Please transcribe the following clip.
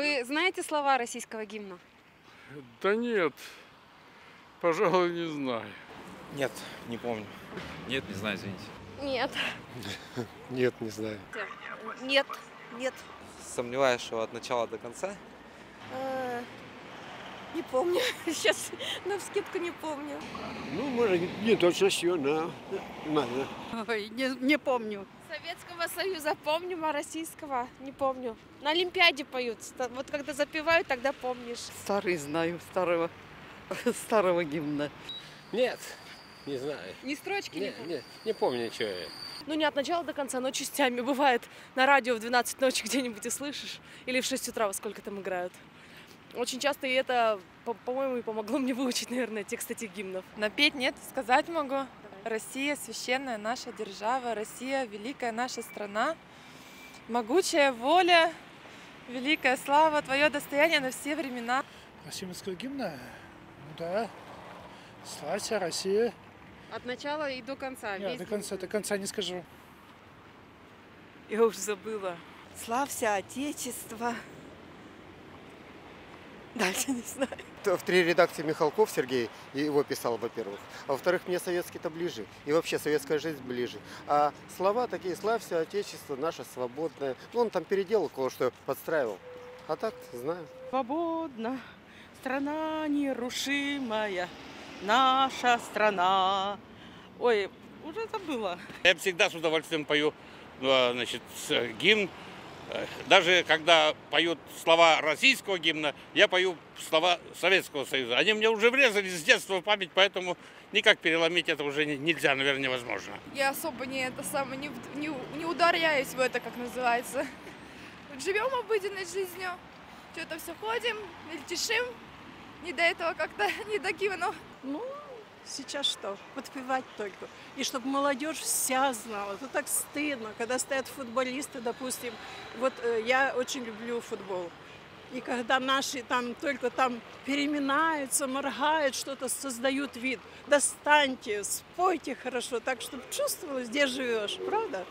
Вы знаете слова российского гимна? Да нет, пожалуй, не знаю. Нет, не помню. Нет, не знаю, извините. Нет. Нет, не знаю. Нет. Нет. Сомневаюсь, что от начала до конца. Не помню. Сейчас навскидку не помню. Ну, может, не точно все, но надо. Ой, не помню. Советского Союза помним, а российского не помню. На Олимпиаде поют. Вот когда запевают, тогда помнишь. Старый знаю, старого гимна. Нет, не знаю. Ни строчки не помню. Не помню ничего. Ну не от начала до конца, но частями. Бывает на радио в 12 ночи где-нибудь и слышишь. Или в 6 утра, во сколько там играют. Очень часто и это, по-моему, и помогло мне выучить, наверное, текст этих гимнов. Напеть нет, сказать могу. Россия священная наша держава, Россия великая наша страна, могучая воля, великая слава, твое достояние на все времена. Российского гимна? Ну да. Славься, Россия. От начала и до конца. Нет, до конца не скажу. Я уже забыла. Славься, Отечество. Дальше не знаю. В 3 редакции Михалков Сергей его писал, во-первых. А во-вторых, мне советский-то ближе. И вообще советская жизнь ближе. А слова такие: славься, Отечество наше свободное. Ну, он там переделал кое-что, подстраивал. А так, знаю. Свободна, страна нерушимая, наша страна. Ой, уже забыла. Я всегда с удовольствием пою, значит, гимн. Даже когда поют слова российского гимна, я пою слова Советского Союза. Они мне уже врезались с детства в память, поэтому никак переломить это уже нельзя, наверное, невозможно. Я особо не ударяюсь в это, как называется. Живем обыденной жизнью. Что-то все ходим, мельтешим. Не до этого как-то, не до гимна. Ну, сейчас что? Подпевать только. И чтобы молодежь вся знала. Это так стыдно, когда стоят футболисты, допустим. Вот я очень люблю футбол. И когда наши там только там переминаются, моргают, что-то создают вид. Достаньте, спойте хорошо, так, чтобы чувствовалось, где живешь. Правда?